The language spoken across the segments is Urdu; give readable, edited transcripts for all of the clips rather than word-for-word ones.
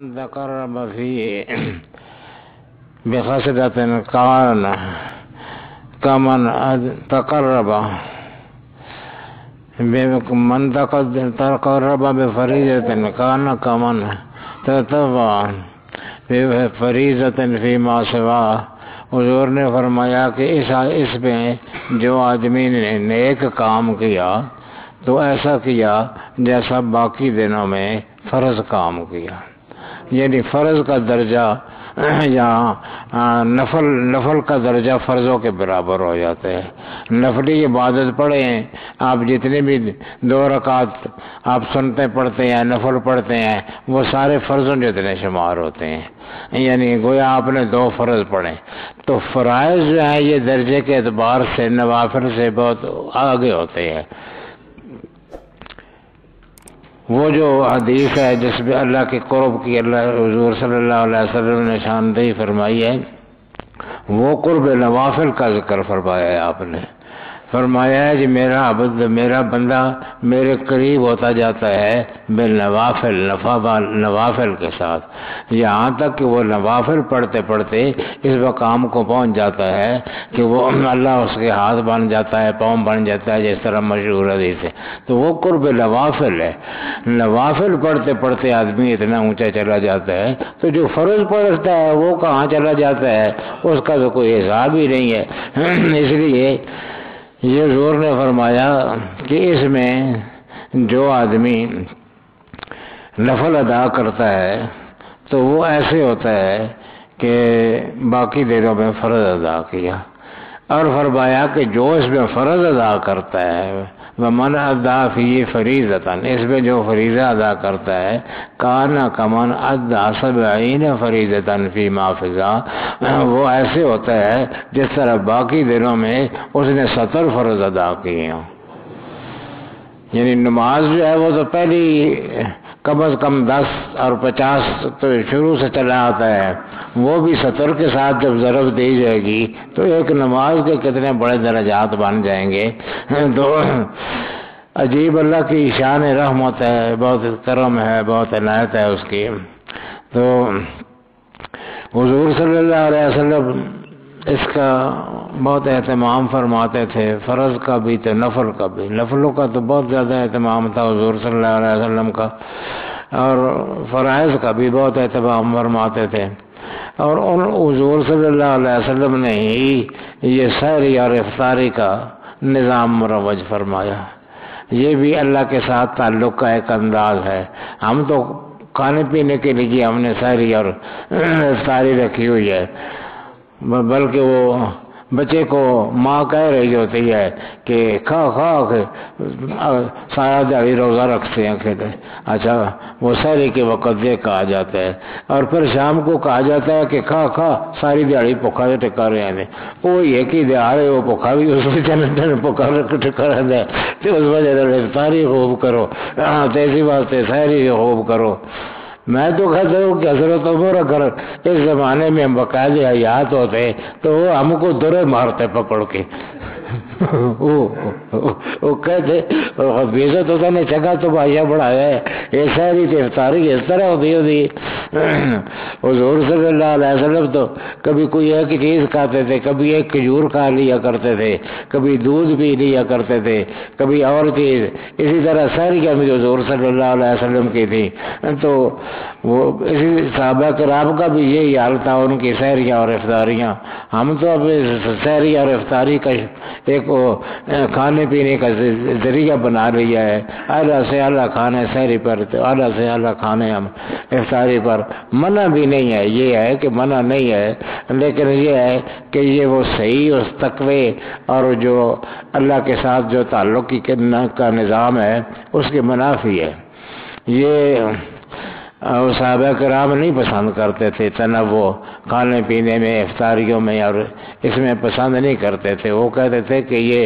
تقرب فيه بخسرة كان كمن تقرب بفريضة كان كمن تطوع بفريضة فيما سواه۔ حضور نے فرمایا کہ اس میں جو آدمی نے نیک کام کیا تو ایسا کیا جیسا باقی دنوں میں فرض کام کیا، یعنی فرض کا درجہ یا نفل کا درجہ فرضوں کے برابر ہو جاتا ہے۔ نفلی عبادت پڑھیں آپ، جتنے بھی 2 رکعت آپ سنتے پڑھتے ہیں، نفل پڑھتے ہیں، وہ سارے فرضوں جتنے شمار ہوتے ہیں، یعنی گویا آپ نے 2 فرض پڑھے۔ تو فرائض جو ہیں یہ درجے کے اعتبار سے نوافل سے بہت آگے ہوتے ہیں۔ وہ جو حدیث ہے جس میں اللہ کے قرب کی اللہ حضور صلی اللہ علیہ وسلم نے نشاندہی فرمائی ہے، وہ قرب نوافل کا ذکر فرمایا ہے۔ آپ نے فرمایا ہے کہ میرا بندہ میرے قریب ہوتا جاتا ہے نوافل کے ساتھ، یہاں تک کہ وہ نوافل پڑھتے پڑھتے اس مقام کو پہنچ جاتا ہے کہ وہ اللہ اس کے ہاتھ بن جاتا ہے، پاؤں بن جاتا ہے، جس طرح مشہور حدیث ہے۔ تو وہ قرب نوافل ہے۔ نوافل پڑھتے پڑھتے آدمی اتنا اونچا چلا جاتا ہے، تو جو فرض پڑھتا ہے وہ کہاں چلا جاتا ہے، اس کا تو کوئی حساب ہی نہیں ہے۔ اس لیے یہ حضور نے فرمایا کہ اس میں جو آدمی نفل ادا کرتا ہے تو وہ ایسے ہوتا ہے کہ باقی دنوں میں فرض ادا کیا، اور فرمایا کہ جو اس میں فرض ادا کرتا ہے وَمَنْ أَدَّى فِيهِ فَرِيضَةً، اس میں جو فریضہ ادا کرتا ہے كَانَ كَمَنْ أَدَّى 70 فَرِيضَةً فِيمَا فِضَى، وہ ایسے ہوتا ہے جس طرح باقی دنوں میں اس نے 70 فرض ادا کیے ہوں۔ یعنی نماز جو ہے وہ تو پہلی کم از کم 10 اور 50 تو شروع سے چلا آتا ہے، وہ بھی 70 کے ساتھ جب ضرب دی جائے گی تو ایک نماز کے کتنے بڑے درجات بن جائیں گے۔ تو عجیب اللہ کی شان رحمت ہے، بہت کرم ہے، بہت عنایت ہے اس کی۔ تو حضور صلی اللہ علیہ وسلم اس کا بہت اہتمام فرماتے تھے، فرض کا بھی تو نفل کا بھی۔ نفلوں کا تو بہت زیادہ اہتمام تھا حضور صلی اللہ علیہ وسلم کا، اور فرائض کا بھی بہت اہتمام فرماتے تھے۔ اور ان حضور صلی اللہ علیہ وسلم نے ہی یہ سحری اور افطاری کا نظام مروج فرمایا۔ یہ بھی اللہ کے ساتھ تعلق کا ایک انداز ہے۔ ہم تو کھانے پینے کے لیے ہم نے سحری اور افطاری رکھی ہوئی ہے، بلکہ وہ بچے کو ماں کہہ رہی ہوتی ہے کہ کھا کے سارا دیہی روزہ رکھتے ہیں کھیتے، اچھا وہ سحری کے وقت یہ کہا جاتا ہے، اور پھر شام کو کہا جاتا ہے کہ کھا ساری دیہی پکا ٹکا رہے ہیں، وہ ایک ہی دیہڑے وہ پکا بھی اس میں چلے پکا ٹکا رہتا ہے، تو اس وجہ سے افطاری خوب کرو، ایسی واسطے سحری خوب کرو۔ میں تو کہتا ہوں کہ حضرت عمر اگر اس زمانے میں باقاعدہ حیات ہوتے تو وہ ہم کو درے مارتے پکڑ کے، وہ کہتے بیزت ہوتا نے چکا تو بھائیہ بڑھایا ہے، یہ ساری افطاری اس طرح ہوتی حضور صلی اللہ علیہ وسلم تو کبھی کوئی ایک چیز کھاتے تھے، کبھی ایک کھجور کھا لیا کرتے تھے، کبھی دودھ پی لیا کرتے تھے، کبھی اور چیز، اسی طرح سحریاں بھی حضور صلی اللہ علیہ وسلم کی تھی۔ تو وہ اسی صحابہ کرام کا بھی یہی حال تھا، ان کی سحریاں اور افطاریاں۔ ہم تو اب سحری اور افطاری کا ایک کھانے پینے کا ذریعہ بنا لیا ہے، اعلیٰ سے اعلیٰ کھانے سحری پر، اعلیٰ سے اعلیٰ کھانے ہم افطاری پر۔ منع بھی نہیں ہے، یہ ہے کہ منع نہیں ہے، لیکن یہ ہے کہ یہ وہ صحیح اس تقوی اور جو اللہ کے ساتھ جو تعلق کا نظام ہے اس کے منافی ہے۔ یہ صحابہ کرام نہیں پسند کرتے تھے تنوع کھانے پینے میں، افطاریوں میں، اور اس میں پسند نہیں کرتے تھے۔ وہ کہتے تھے کہ یہ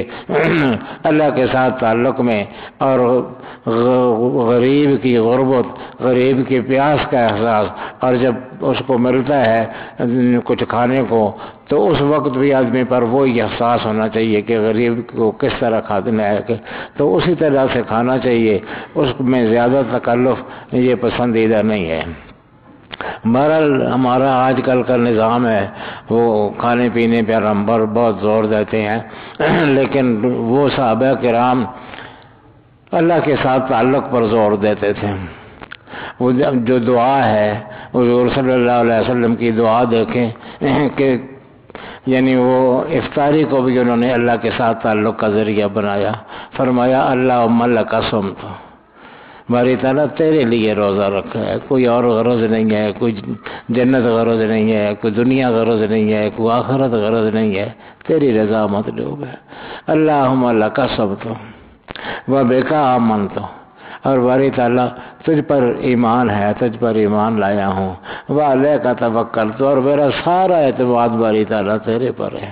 اللہ کے ساتھ تعلق میں اور غریب کی غربت، غریب کی پیاس کا احساس، اور جب اس کو ملتا ہے کچھ کھانے کو تو اس وقت بھی آدمی پر وہی احساس ہونا چاہیے کہ غریب کو کس طرح کھانا ہے، تو اسی طرح سے کھانا چاہیے، اس میں زیادہ تکلف یہ پسندیدہ نہیں ہے۔ بہرحال ہمارا آج کل کا نظام ہے وہ کھانے پینے پہ ہم پر بہت زور دیتے ہیں، لیکن وہ صحابہ کرام اللہ کے ساتھ تعلق پر زور دیتے تھے۔ وہ جو دعا ہے حضور صلی اللہ علیہ وسلم کی دعا دیکھیں کہ یعنی وہ افطاری کو بھی انہوں نے اللہ کے ساتھ تعلق کا ذریعہ بنایا۔ فرمایا اللہم لک صمت، باری تعالیٰ تیرے لیے روزہ رکھا ہے، کوئی اور غرض نہیں ہے، کوئی جنت غرض نہیں ہے، کوئی دنیا غرض نہیں ہے، کوئی آخرت غرض نہیں ہے، تیری رضا مطلوب ہے۔ اللہم لک صمت و بک آمنت، اور باری تعالیٰ تجھ پر ایمان ہے، تجھ پر ایمان لایا ہوں، وعلیک توکلت، اور میرا سارا اعتماد باری تعالیٰ تیرے پر ہے،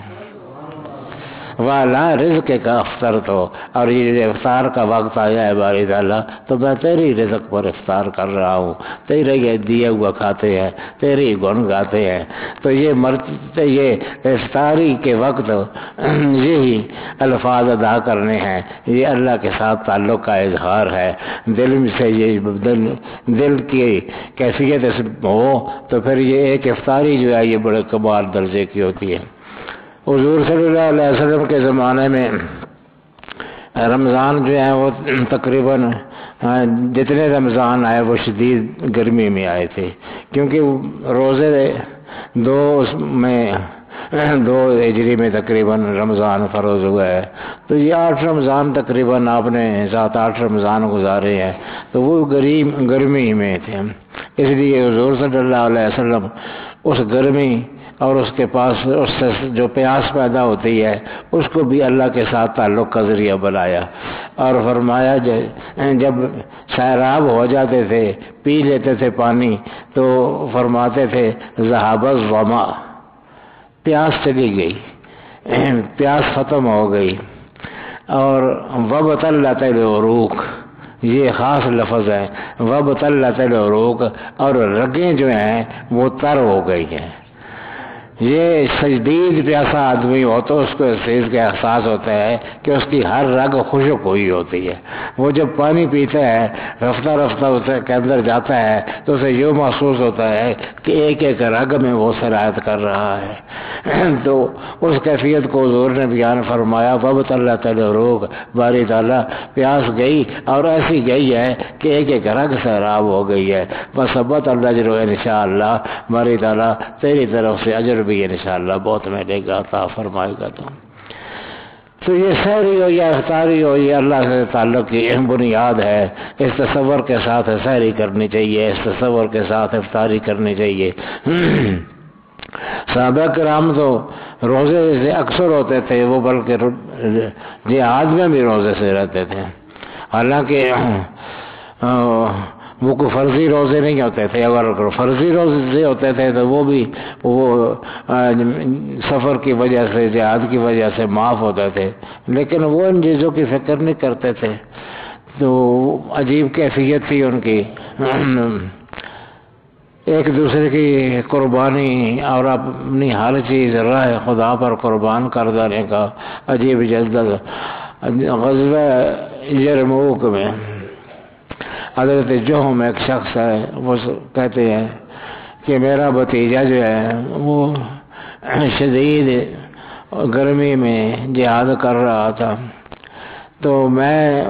وعلی رزقک افطرت، اور یہ افطار کا وقت آیا ہے باری تعالیٰ تو میں تیری رزق پر افطار کر رہا ہوں، تیرے یہ دیا ہوا کھاتے ہیں، تیری گن گاتے ہیں۔ تو یہ افطاری کے وقت یہی الفاظ ادا کرنے ہیں، یہ اللہ کے ساتھ تعلق کا اظہار ہے، دل سے یہ دل کی کیفیت ہو تو پھر یہ ایک افطاری جو ہے یہ بڑے کمال درجے کی ہوتی ہے۔ حضور صلی اللہ علیہ وسلم کے زمانے میں رمضان جو ہے وہ تقریباً جتنے رمضان آئے وہ شدید گرمی میں آئے تھے، کیونکہ روزے دو ہجری میں تقریباً رمضان فروز ہوا ہے، تو یہ 8 رمضان تقریباً آپ نے 7-8 رمضان گزارے ہیں، تو وہ گرمی میں تھے، اس لیے حضور صلی اللہ علیہ وسلم اس گرمی اور اس کے پاس اس سے جو پیاس پیدا ہوتی ہے اس کو بھی اللہ کے ساتھ تعلق کا ذریعہ بنایا، اور فرمایا جب سیراب ہو جاتے تھے پی لیتے تھے پانی تو فرماتے تھے ذهب الظما، پیاس چلی گئی، پیاس ختم ہو گئی، اور وابتلت العروق، یہ خاص لفظ ہے، وابتلت العروق، اور رگیں جو ہیں وہ تر ہو گئی ہیں۔ یہ شدید پیاسا آدمی ہو تو اس کو اس چیز کا احساس ہوتا ہے کہ اس کی ہر رگ خشک ہوئی ہوتی ہے، وہ جب پانی پیتا ہے رفتہ رفتہ اس کے اندر جاتا ہے تو اسے یوں محسوس ہوتا ہے کہ ایک ایک رگ میں وہ سرایت کر رہا ہے۔ تو اس کیفیت کو حضور نے بیان فرمایا، وابتلت العروق، باری تعالیٰ پیاس گئی اور ایسی گئی ہے کہ ایک ایک رگ سیراب ہو گئی ہے، وثبت الاجر انشاءاللہ، باری تعالیٰ تیری طرف سے اجر بھی انشاءاللہ بہت ملے گا، عطا فرمائے گا۔ تو یہ سحری ہو یا افطاری ہو، یہ اللہ سے تعلق کی اہم بنیاد ہے، اس تصور کے ساتھ سحری کرنی چاہیے، اس تصور کے ساتھ افطاری کرنی چاہیے۔ صحابہ کرام تو روزے سے اکثر ہوتے تھے، وہ بلکہ جہاد میں بھی روزے سے رہتے تھے، حالانکہ وہ کوئی فرضی روزے نہیں ہوتے تھے، اگر فرضی روزے ہوتے تھے تو وہ بھی سفر کی وجہ سے، جہاد کی وجہ سے معاف ہوتے تھے، لیکن وہ ان چیزوں کی فکر نہیں کرتے تھے، تو عجیب کیفیت تھی ان کی، ایک دوسرے کی قربانی اور اپنی ہر چیز راہ خدا پر قربان کر دینے کا عجیب جذبہ۔ غزوہ یرموک میں حضرت جوہم ایک شخص ہے، وہ کہتے ہیں کہ میرا بھتیجا جو ہے وہ شدید گرمی میں جہاد کر رہا تھا، تو میں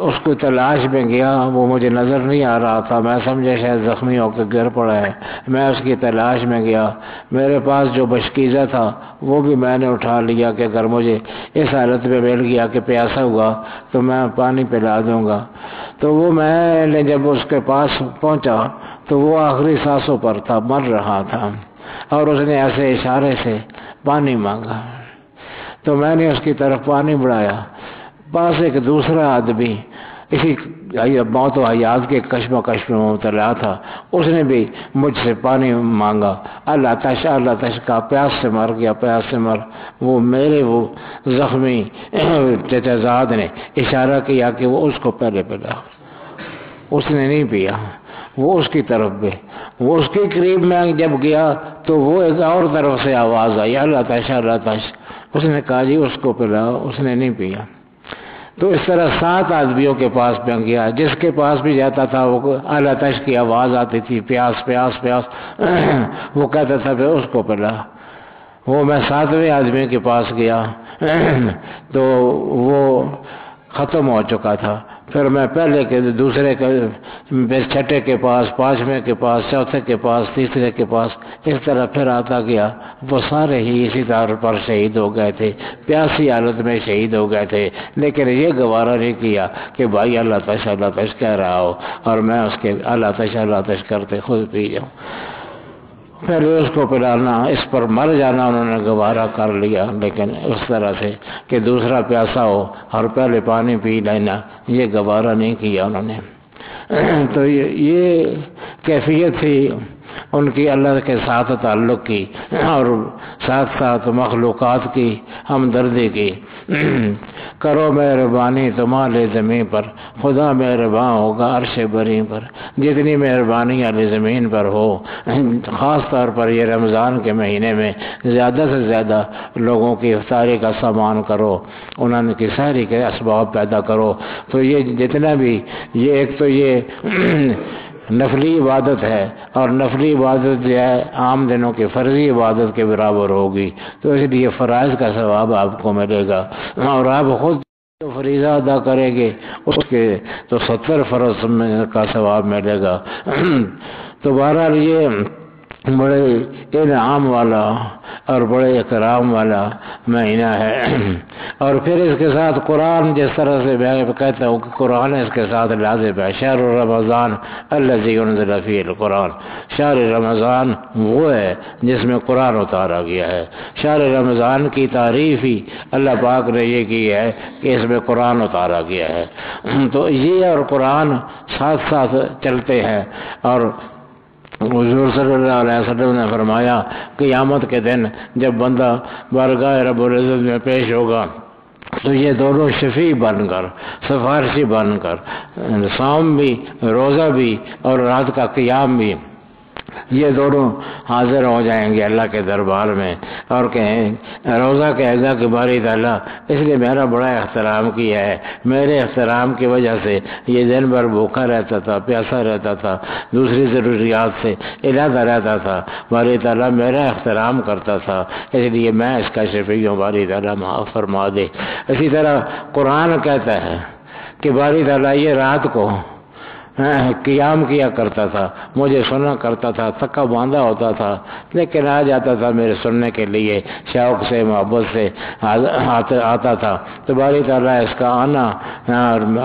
اس کو تلاش میں گیا، وہ مجھے نظر نہیں آ رہا تھا، میں سمجھا شاید زخمی ہو کے گر پڑا ہے، میں اس کی تلاش میں گیا، میرے پاس جو بشکیزہ تھا وہ بھی میں نے اٹھا لیا کہ اگر مجھے اس حالت میں مل گیا کہ پیاسا ہوا تو میں پانی پلا دوں گا۔ تو وہ میں نے جب اس کے پاس پہنچا تو وہ آخری سانسوں پر تھا، مر رہا تھا، اور اس نے ایسے اشارے سے پانی مانگا، تو میں نے اس کی طرف پانی بڑھایا، پاس ایک دوسرا آدمی اسی موت و حیات کے کشمکش میں مبتلا تھا، اس نے بھی مجھ سے پانی مانگا، اللہ تش کا پیاس سے مر گیا، پیاس سے مر۔ وہ میرے وہ زخمی چچا زاد نے اشارہ کیا کہ وہ اس کو پہلے پلا، اس نے نہیں پیا، وہ اس کی طرف بھی، وہ اس کے قریب میں جب گیا تو وہ ایک اور طرف سے آواز آئی، اللہ تش، اس نے کہا جی اس کو پلا، اس نے نہیں پیا۔ تو اس طرح 7 آدمیوں کے پاس میں گیا، جس کے پاس بھی جاتا تھا وہ الاتش کی آواز آتی تھی، پیاس پیاس پیاس وہ کہتا تھا پھر اس کو پلا۔ وہ میں 7ویں آدمی کے پاس گیا تو وہ ختم ہو چکا تھا، پھر میں پہلے کے دوسرے کے چھٹے کے پاس، 5ویں کے پاس، چوتھے کے پاس، تیسرے کے پاس، اس طرح پھر آتا گیا۔ وہ سارے ہی اسی طور پر شہید ہو گئے تھے، پیاسی حالت میں شہید ہو گئے تھے، لیکن یہ گوارا نہیں کیا کہ بھائی اللہ تش کہہ رہا ہو اور میں اس کے اللہ تش کرتے خود پی جاؤں۔ پھر اس کو پلانا، اس پر مر جانا انہوں نے گوارا کر لیا، لیکن اس طرح سے کہ دوسرا پیاسا ہو اور پہلے پانی پی لینا، یہ گوارا نہیں کیا انہوں نے۔ تو یہ کیفیت تھی ان کی اللہ کے ساتھ تعلق کی اور ساتھ ساتھ مخلوقات کی ہمدردی کی۔ کرو مہربانی تمہارے زمین پر، خدا مہربان ہوگا عرش بری پر۔ جتنی مہربانی علی زمین پر ہو، خاص طور پر یہ رمضان کے مہینے میں زیادہ سے زیادہ لوگوں کی افطاری کا سامان کرو، انہوں کی سحری کے اسباب پیدا کرو۔ تو یہ جتنا بھی یہ ایک تو یہ نفلی عبادت ہے، اور نفلی عبادت جو ہے عام دنوں کی فرضی عبادت کے برابر ہوگی، تو اس لیے فرائض کا ثواب آپ کو ملے گا، اور آپ خود جو فریضہ ادا کریں گے اس کے تو 70 فرض کا ثواب ملے گا۔ تو بہرحال یہ بڑے انعام والا اور بڑے اکرام والا مہینہ ہے۔ اور پھر اس کے ساتھ قرآن، جس طرح سے میں کہتا ہوں کہ قرآن اس کے ساتھ لازم ہے۔ شہر رمضان الذی انزل فیہ القرآن، شہر رمضان وہ ہے جس میں قرآن اتارا گیا ہے۔ شہر رمضان کی تعریف ہی اللہ پاک نے یہ کی ہے کہ اس میں قرآن اتارا گیا ہے۔ تو یہ اور قرآن ساتھ ساتھ چلتے ہیں، اور حضور صلی اللہ علیہ وسلم نے فرمایا قیامت کے دن جب بندہ بارگاہ رب العزت میں پیش ہوگا تو یہ دونوں شفیع بن کر، سفارشی بن کر، صوم بھی، روزہ بھی اور رات کا قیام بھی، یہ دونوں حاضر ہو جائیں گے اللہ کے دربار میں، اور کہیں روزہ کہے گا کہ باری تعالیٰ اس لیے میرا بڑا احترام کیا ہے، میرے احترام کی وجہ سے یہ دن بھر بھوکا رہتا تھا، پیاسا رہتا تھا، دوسری ضروریات سے علیحدہ رہتا تھا، باری تعالیٰ میرا احترام کرتا تھا، اس لیے میں اس کا شفیع ہوں، باری تعالیٰ معاف فرما دے۔ اسی طرح قرآن کہتا ہے کہ باری تعالیٰ یہ رات کو قیام کیا کرتا تھا، مجھے سنا کرتا تھا، تھکا باندھا ہوتا تھا، لیکن آ جاتا تھا میرے سننے کے لیے، شوق سے محبت سے آتا تھا۔ تو باری تعالیٰ اس کا آنا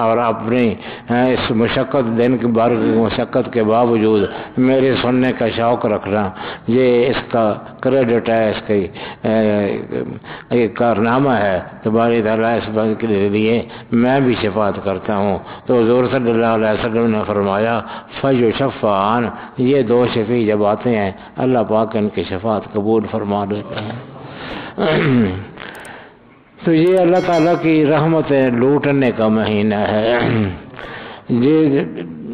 اور اپنی اس مشقت دن کی مشقت کے باوجود میرے سننے کا شوق رکھنا، یہ اس کا کریڈٹ ہے، اس کی ایک کارنامہ ہے۔ تو باری تعالیٰ اس بات کے لیے میں بھی شفاعت کرتا ہوں۔ تو حضور صلی اللہ علیہ وسلم نے فرمایا فیشفعان، یہ دو شفیع جب آتے ہیں اللہ پاک ان کی شفاعت قبول فرما لیتا ہے۔ تو یہ اللہ تعالیٰ کی رحمتیں لوٹنے کا مہینہ ہے۔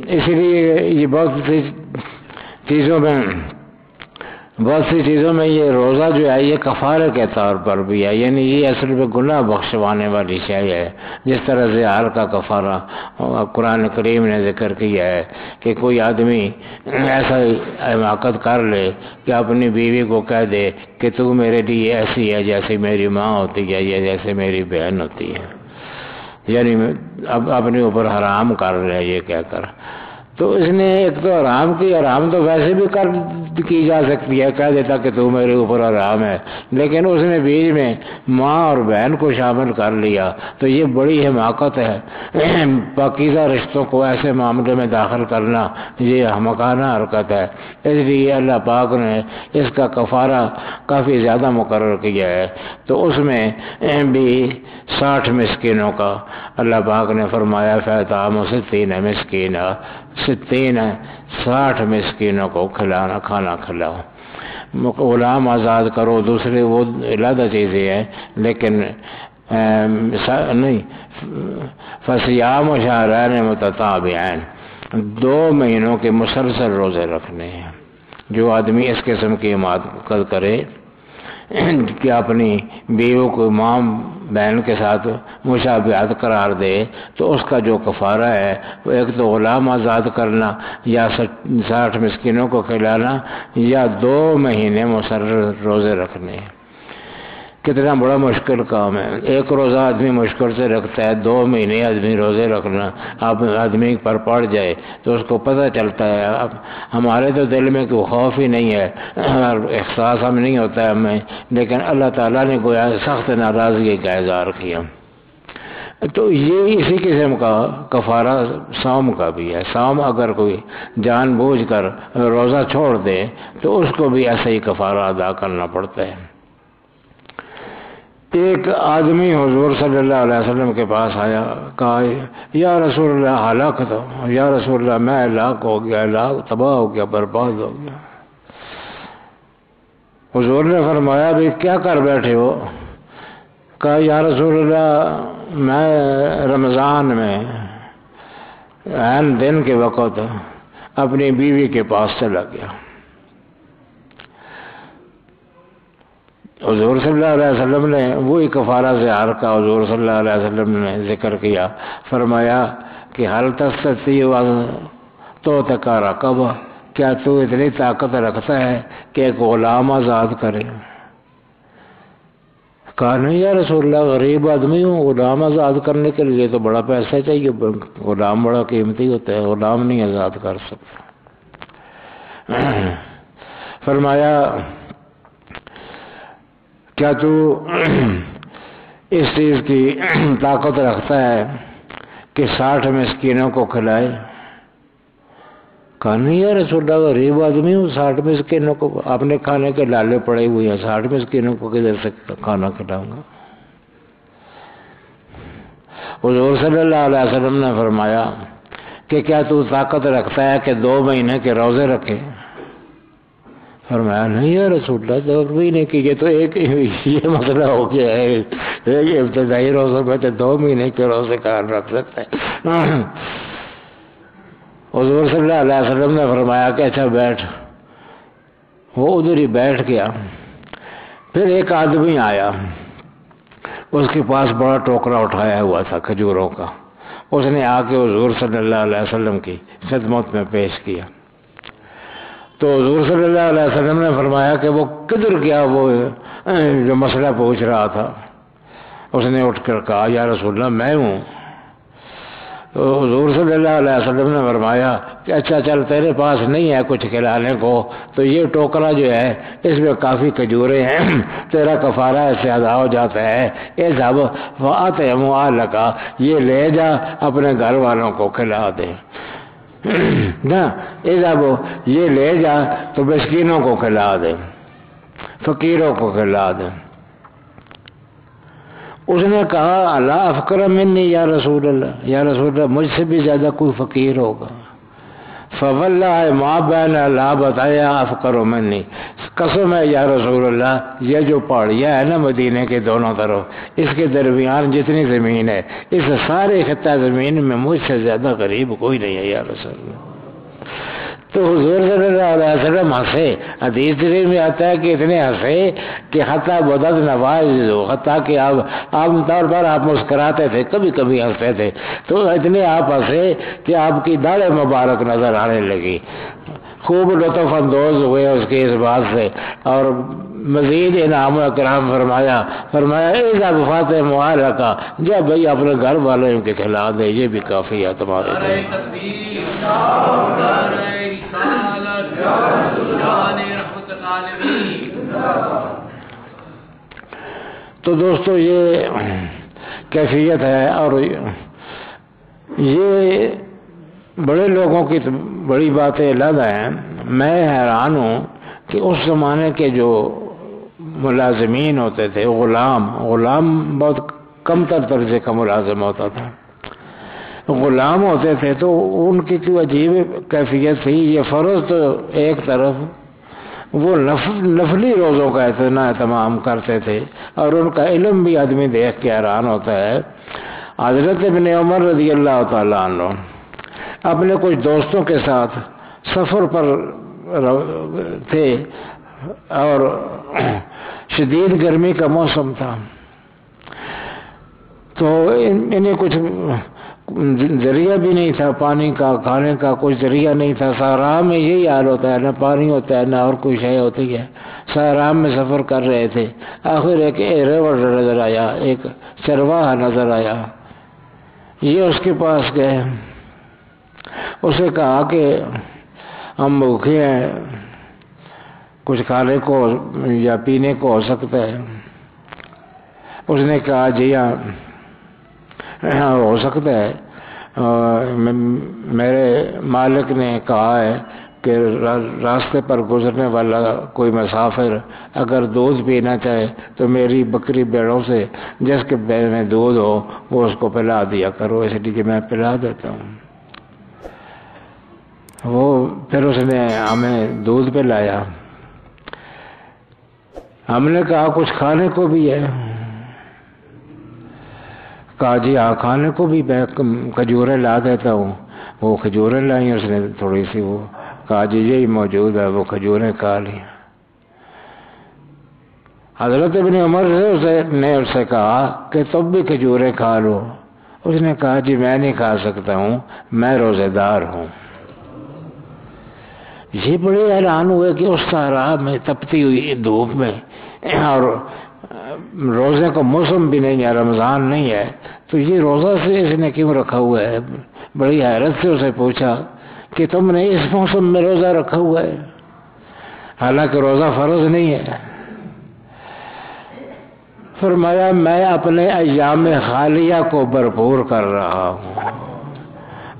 اس لیے یہ بہت سی چیزوں میں یہ روزہ جو ہے یہ کفارے کے طور پر بھی ہے، یعنی یہ اصل میں گناہ بخشوانے والی شے ہے۔ جس طرح زہار کا کفارہ قرآن کریم نے ذکر کیا ہے کہ کوئی آدمی ایسا حماقت کر لے کہ اپنی بیوی کو کہہ دے کہ تو میرے لیے ایسی ہے جیسے میری ماں ہوتی ہے یا جیسے میری بہن ہوتی ہے، یعنی اب اپنے اوپر حرام کر رہے یہ کہہ کر۔ تو اس نے ایک تو حرام کی، حرام تو ویسے بھی کی جا سکتی ہے، کہہ دیتا کہ تو میرے اوپر حرام ہے، لیکن اس نے بیچ میں ماں اور بہن کو شامل کر لیا، تو یہ بڑی حماقت ہے۔ پاکیزہ رشتوں کو ایسے معاملے میں داخل کرنا یہ احمقانہ حرکت ہے۔ اس لیے اللہ پاک نے اس کا کفارہ کافی زیادہ مقرر کیا ہے۔ تو اس میں بھی 60 مسکینوں کا اللہ پاک نے فرمایا فَإِطْعَامُ 60 مسکینہ، 60 مسکینوں کو کھانا کھلاؤ، غلام آزاد کرو، دوسرے وہ علیحدہ چیزیں ہیں، لیکن نہیں۔ فَصِيَامُ شَهْرَيْنِ مُتَتَابِعَيْنِ، 2 مہینوں کے مسلسل روزے رکھنے ہیں۔ جو آدمی اس قسم کی عبادت کرے کہ اپنی بیوی کو ماں بہن کے ساتھ مشابہت قرار دے تو اس کا جو کفارہ ہے وہ ایک تو غلام آزاد کرنا یا 60 مسکینوں کو کھلانا یا 2 مہینے مسرر روزے رکھنے. کتنا بڑا مشکل کام ہے. 1 روزہ آدمی مشکل سے رکھتا ہے، 2 مہینے آدمی روزے رکھنا اب آدمی پر پڑ جائے تو اس کو پتہ چلتا ہے. اب ہمارے تو دل میں کوئی خوف ہی نہیں ہے، احساس ہم نہیں ہوتا ہے ہمیں، لیکن اللہ تعالیٰ نے گویا سخت ناراضگی کا اظہار کیا. تو یہ اسی قسم کا کفارہ صوم کا بھی ہے. صوم اگر کوئی جان بوجھ کر روزہ چھوڑ دے تو اس کو بھی ایسا ہی کفارہ ادا کرنا پڑتا ہے. ایک آدمی حضور صلی اللہ علیہ وسلم کے پاس آیا، کہا یا رسول اللہ ہلاک تو، یا رسول اللہ میں ہلاک ہو گیا، ہلاک تباہ ہو گیا، برباد ہو گیا. حضور نے فرمایا بھی کیا کر بیٹھے ہو؟ کہا یا رسول اللہ میں رمضان میں عین دن کے وقت اپنی بیوی کے پاس چلا گیا. حضور صلی اللہ علیہ وسلم نے وہی کفارہ زہار کا حضور صلی اللہ علیہ وسلم نے ذکر کیا. فرمایا کہ حل تستطیع تو رقبہ، کیا تو اتنی طاقت رکھتا ہے کہ ایک غلام آزاد کرے؟ کہا نہیں یا رسول اللہ غریب آدمی ہوں، غلام آزاد کرنے کے لیے تو بڑا پیسہ چاہیے، غلام بڑا قیمتی ہوتا ہے، غلام نہیں آزاد کر سکتا. فرمایا کیا تو اس چیز کی طاقت رکھتا ہے کہ 60 مسکینوں کو کھلائے؟ کہا نہیں یا رسول اللہ غریب آدمی ہوں، 60 مسکینوں کو اپنے کھانے کے لالے پڑے ہوئے ہیں، 60 مسکینوں کو کدھر سے کھانا کھلاؤں گا؟ حضور صلی اللہ علیہ وسلم نے فرمایا کہ کیا تو طاقت رکھتا ہے کہ 2 مہینے کے روزے رکھے؟ فرمایا نہیں یا رسول اللہ 2 مہینے کی، یہ تو ایک یہ مسئلہ ہو گیا ہے، یہ ابتدائی روزوں میں تو 2 مہینے کے روزے کا رکھ سکتا ہے. حضور صلی اللہ علیہ وسلم نے فرمایا کہ اچھا بیٹھ. وہ ادھر ہی بیٹھ گیا. پھر ایک آدمی آیا، اس کے پاس بڑا ٹوکرا اٹھایا ہوا تھا کھجوروں کا. اس نے آ کے حضور صلی اللہ علیہ وسلم کی خدمت میں پیش کیا. تو حضور صلی اللہ علیہ وسلم نے فرمایا کہ وہ کدھر گیا وہ جو مسئلہ پوچھ رہا تھا؟ اس نے اٹھ کر کہا یا رسول اللہ میں ہوں. تو حضور صلی اللہ علیہ وسلم نے فرمایا کہ اچھا چل تیرے پاس نہیں ہے کچھ کھلانے کو تو یہ ٹوکرا جو ہے اس میں کافی کھجوریں ہیں، تیرا کفارہ ایسے ادا ہو جاتا ہے. اے صاحب فاطمہ اہلک، یہ لے جا اپنے گھر والوں کو کھلا دے نا. اے صاحب یہ لے جا تو مسکینوں کو کھلا دے، فقیروں کو کھلا دے. اس نے کہا اللہ افقر منی یا رسول اللہ، یا رسول اللہ مجھ سے بھی زیادہ کوئی فقیر ہوگا؟ فواللہ ما بین لا بتایا افقر منی، قسم ہے یا رسول اللہ یہ جو پہاڑیاں ہے نا مدینے کے دونوں طرف، اس کے درمیان جتنی زمین ہے اس سارے خطہ زمین میں مجھ سے زیادہ غریب کوئی نہیں ہے یا رسول اللہ. تو حضور صلی اللہ علیہ وسلم ہنسے. حدیث شریف میں آتا ہے کہ اتنے ہنسے کہ حتیٰ بدد نواز ہو، حتیٰ کہ آپ عام طور پر آپ مسکراتے تھے، کبھی کبھی ہنستے تھے، تو اتنے آپ ہنسے کہ آپ کی داڑھ مبارک نظر آنے لگی. خوب لطف اندوز ہوئے اس کے اس بات سے. اور مزید انعام و اکرام فرمایا اذا فاطمہ اہلک، جب بھائی اپنے گھر والوں کے کھلا دے، یہ بھی کافی ہے تمہارے لیے. تو دوستو یہ کیفیت ہے. اور یہ بڑے لوگوں کی بڑی باتیں علیحدہ ہیں. میں حیران ہوں کہ اس زمانے کے جو ملازمین ہوتے تھے، غلام بہت کم تر درجے کا ملازم ہوتا تھا، غلام ہوتے تھے تو ان کی کوئی عجیب کیفیت تھی. یہ فرض تو ایک طرف، وہ نفلی روزوں کا اہتمام کرتے تھے اور ان کا علم بھی آدمی دیکھ کے حیران ہوتا ہے. حضرت ابن عمر رضی اللہ تعالیٰ عنہ اپنے کچھ دوستوں کے ساتھ سفر پر تھے اور شدید گرمی کا موسم تھا، تو انہیں کچھ ذریعہ بھی نہیں تھا، پانی کا کھانے کا کوئی ذریعہ نہیں تھا۔ صحرا میں یہی حال ہوتا ہے، نہ پانی ہوتا ہے نہ اور کوئی شے ہوتی ہے۔ صحرا میں سفر کر رہے تھے، آخر ایک ریوڑ نظر آیا، ایک چرواہا نظر آیا، یہ اس کے پاس گئے، اسے کہا کہ ہم بھوکے ہیں، کچھ کھانے کو یا پینے کو ہو سکتا ہے؟ اس نے کہا جی ہاں ہو سکتا ہے، میرے مالک نے کہا ہے کہ راستے پر گزرنے والا کوئی مسافر اگر دودھ پینا چاہے تو میری بکری بیڑوں سے جس کے بیڑ میں دودھ ہو وہ اس کو پلا دیا کرو، اس لیے میں پلا دیتا ہوں۔ وہ پھر اس نے ہمیں دودھ پلایا، ہم نے کہا کچھ کھانے کو بھی ہے؟ کہا جی ہاں کھانے کو بھی میں کھجوریں لا دیتا ہوں۔ وہ کھجوریں لائیں، اس نے تھوڑی سی وہ کہا جی یہی موجود ہے، وہ کھجوریں کھا لی۔ حضرت ابن عمر نے اس سے کہا کہ تم بھی کھجوریں کھا لو۔ اس نے کہا جی میں نہیں کھا سکتا ہوں، میں روزے دار ہوں۔ یہ بڑے حیران ہوئے کہ اس صحرا میں تپتی ہوئی دھوپ میں اور روزے کا موسم بھی نہیں ہے، رمضان نہیں ہے، تو یہ روزہ سے اس نے کیوں رکھا ہوا ہے؟ بڑی حیرت سے اسے پوچھا کہ تم نے اس موسم میں روزہ رکھا ہوا ہے، حالانکہ روزہ فرض نہیں ہے۔ فرمایا میں اپنے ایام خالیہ کو بھرپور کر رہا ہوں۔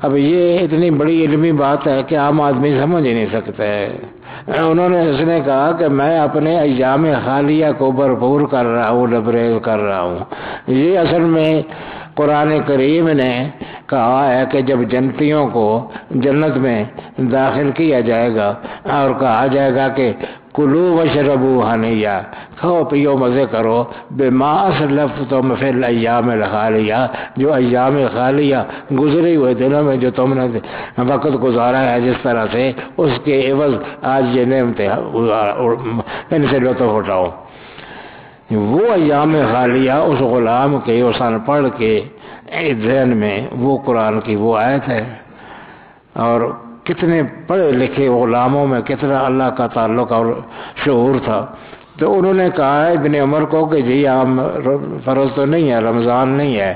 اب یہ اتنی بڑی علمی بات ہے کہ عام آدمی سمجھ ہی نہیں سکتا ہے۔ اس نے کہا کہ میں اپنے ایام خالیہ کو بھرپور کر رہا ہوں، لبریز کر رہا ہوں۔ یہ اصل میں قرآن کریم نے کہا ہے کہ جب جنتیوں کو جنت میں داخل کیا جائے گا اور کہا جائے گا کہ کلو وشربوا ہنیّا، کھاؤ پیو مزے کرو، بما اسلفتم فی الایام الخالیہ، جو ایام خالیہ گزرے ہوئے دنوں میں جو تم نے وقت گزارا ہے جس طرح سے، اس کے عوض آج یہ نعمتیں ان سے لطف اٹھاؤ۔ وہ ایام خالیہ اس غلام کے، اس ان پڑھ کے ذہن میں وہ قرآن کی وہ آیت ہے، اور کتنے پڑھے لکھے غلاموں میں کتنا اللہ کا تعلق اور شعور تھا۔ تو انہوں نے کہا ہے ابن عمر کو کہ جی عام فرض تو نہیں ہے، رمضان نہیں ہے،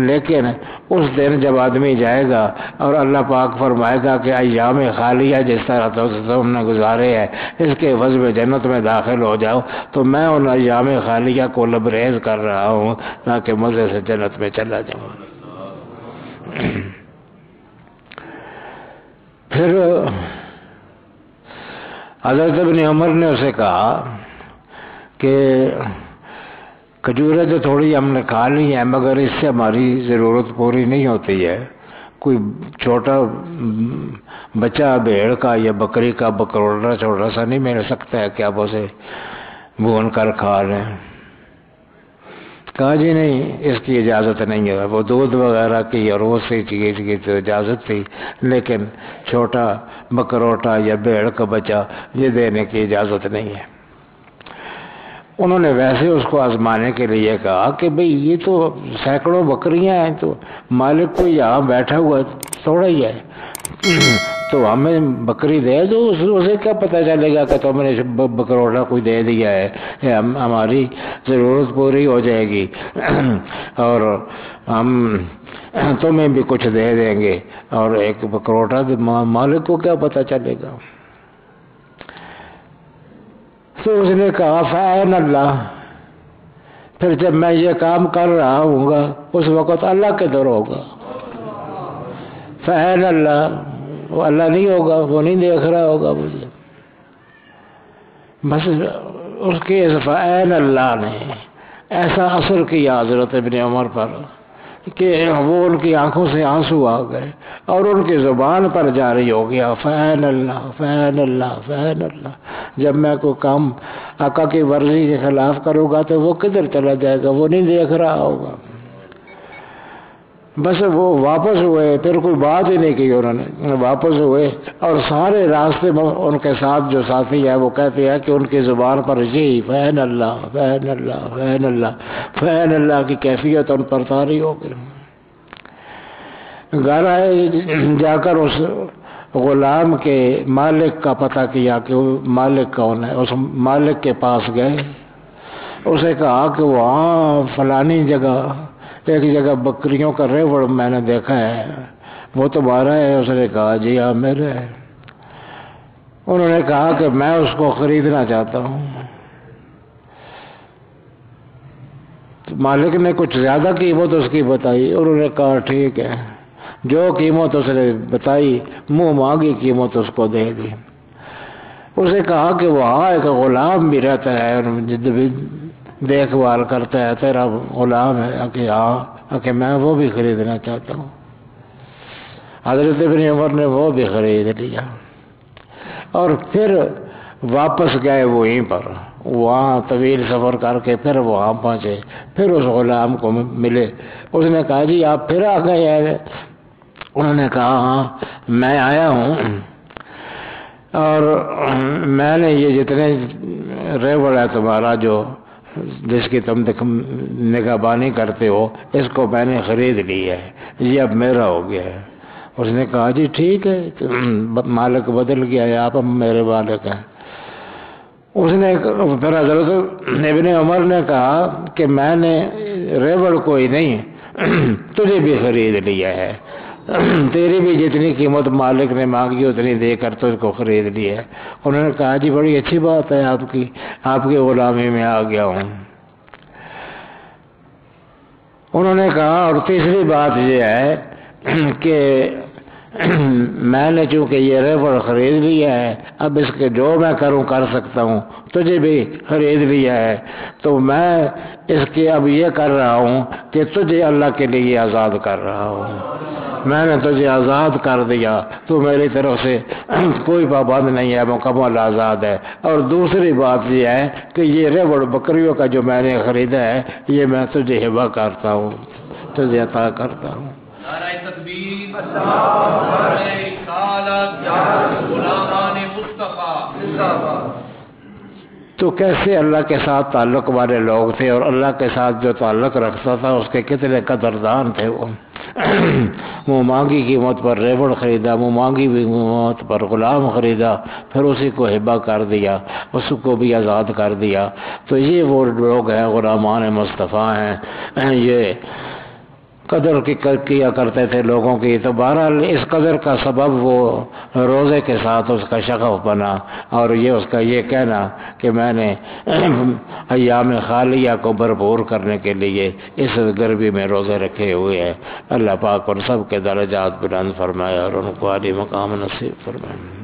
لیکن اس دن جب آدمی جائے گا اور اللہ پاک فرمائے گا کہ ایام خالیہ جس طرح تم نے گزارے ہیں اس کے عوض میں جنت میں داخل ہو جاؤ، تو میں ان ایام خالیہ کو لبریز کر رہا ہوں تاکہ مزے سے جنت میں چلا جاؤں۔ پھر حضرت ابن عمر نے اسے کہا کہ کھجوریں تو تھوڑی ہم نے کھا لی ہیں مگر اس سے ہماری ضرورت پوری نہیں ہوتی ہے، کوئی چھوٹا بچہ بھیڑ کا یا بکری کا بکروڑا چھوٹا سا نہیں مل سکتا ہے کہ آپ اسے بھون کر کھا لیں؟ کہا جی نہیں، اس کی اجازت نہیں ہے، وہ دودھ وغیرہ کی اور وہ سی چیز کی تو اجازت تھی، لیکن چھوٹا بکروٹا یا بھیڑ کا بچہ یہ دینے کی اجازت نہیں ہے۔ انہوں نے ویسے اس کو آزمانے کے لیے کہا کہ بھئی یہ تو سینکڑوں بکریاں ہیں، تو مالک کو یہاں بیٹھا ہوا تھوڑا ہی ہے، تو ہمیں بکری دے دو، اسے کیا پتہ چلے گا کہ تم نے بکروڑا کوئی دے دیا ہے، ہماری ضرورت پوری ہو جائے گی اور ہم تمہیں بھی کچھ دے دیں گے، اور ایک بکروڑا مالک کو کیا پتہ چلے گا؟ تو اس نے کہا فَأَيْنَ اللَّهُ، پھر جب میں یہ کام کر رہا ہوں گا اس وقت اللہ کے در ہوگا۔ فَأَيْنَ اللَّهُ، وہ اللہ نہیں ہوگا، وہ نہیں دیکھ رہا ہوگا مجھے۔ بس اس کے فَأَيْنَ اللَّهُ نے ایسا اثر کیا حضرت ابن عمر پر کہ وہ ان کی آنکھوں سے آنسو آ گئے اور ان کی زبان پر جاری ہو گیا فَأَيْنَ اللَّهُ فَأَيْنَ اللَّهُ فَأَيْنَ اللَّهُ۔ جب میں کوئی کام آقا کی مرضی کے خلاف کروں گا تو وہ کدھر چلا جائے گا، وہ نہیں دیکھ رہا ہوگا۔ بس وہ واپس ہوئے، پھر کوئی بات ہی نہیں کی انہوں نے، واپس ہوئے اور سارے راستے میں ان کے ساتھ جو ساتھی ہے وہ کہتے ہیں کہ ان کی زبان پر یہی فین اللہ فین اللہ فین اللہ فین اللہ کی کیفیت ان پر طاری ہو گئی۔ گھر آئے، جا کر اس غلام کے مالک کا پتہ کیا کہ وہ مالک کون ہے، اس مالک کے پاس گئے، اسے کہا کہ وہاں فلانی جگہ ایک جگہ بکریوں کا ریوڑ میں نے دیکھا ہے، وہ تمہارا ہے؟ اس نے کہا جی ہاں میرا ہے۔ انہوں نے کہا کہ میں اس کو خریدنا چاہتا ہوں۔ مالک نے کچھ زیادہ قیمت اس کی بتائی، انہوں نے کہا ٹھیک ہے، جو قیمت اس نے بتائی منہ مانگی قیمت اس کو دے دی۔ اسے کہا کہ وہاں ایک غلام بھی رہتا ہے، دیکھ بھال کرتا ہے، تیرا غلام ہے؟ کہ ہاں، کہ میں وہ بھی خریدنا چاہتا ہوں۔ حضرت ابن عمر نے وہ بھی خرید لیا اور پھر واپس گئے وہیں پر، وہاں طویل سفر کر کے پھر وہاں پہنچے، پھر اس غلام کو ملے۔ اس نے کہا جی آپ پھر آ گئے ہیں؟ انہوں نے کہا ہاں میں آیا ہوں، اور میں نے یہ جتنے ریوڑ ہے تمہارا جو جس کی تم نگہبانی کرتے ہو، اس کو میں نے خرید لی ہے، یہ اب میرا ہو گیا ہے۔ اس نے کہا جی ٹھیک ہے، مالک بدل گیا ہے، آپ اب میرے مالک ہیں۔ اس نے پھر حضرت ابن عمر نے کہا کہ میں نے ریوڑ کوئی نہیں تجھے بھی خرید لیا ہے، تیری بھی جتنی قیمت مالک نے مانگی اتنی دے کر تجھ کو خرید لی ہے۔ انہوں نے کہا جی بڑی اچھی بات ہے، آپ کی غلامی میں آ گیا ہوں۔ انہوں نے کہا اور تیسری بات یہ ہے کہ میں نے چونکہ یہ ریوڑ خرید لیا ہے، اب اس کے جو میں کر سکتا ہوں، تجھے بھی خرید لیا ہے، تو میں اس کے اب یہ کر رہا ہوں کہ تجھے اللہ کے لیے آزاد کر رہا ہوں۔ میں نے تجھے آزاد کر دیا، تو میری طرف سے کوئی پابند نہیں ہے، مکمل آزاد ہے۔ اور دوسری بات یہ ہے کہ یہ ریوڑ بکریوں کا جو میں نے خریدا ہے، یہ میں تجھے ہبہ کرتا ہوں، تجھے عطا کرتا ہوں۔ نعرہ تکبیر، نعرہ رسالت، غلامان مصطفیٰ۔ تو کیسے اللہ کے ساتھ تعلق والے لوگ تھے، اور اللہ کے ساتھ جو تعلق رکھتا تھا اس کے کتنے قدردان تھے وہ۔ منہ مانگی قیمت پر ریوڑ خریدا، منہ مانگی قیمت پر غلام خریدا، پھر اسی کو ہبہ کر دیا، اس کو بھی آزاد کر دیا۔ تو یہ وہ لوگ ہیں، غلامان مصطفیٰ ہیں، یہ قدر کیا کرتے تھے لوگوں کی۔ تو بہرحال اس قدر کا سبب وہ روزے کے ساتھ اس کا شغف بنا، اور یہ اس کا یہ کہنا کہ میں نے ایام خالیہ کو بھرپور کرنے کے لیے اس گرمی میں روزے رکھے ہوئے ہیں۔ اللہ پاک ان سب کے درجات بلند فرمائے اور ان کو عالی مقام نصیب فرمائے۔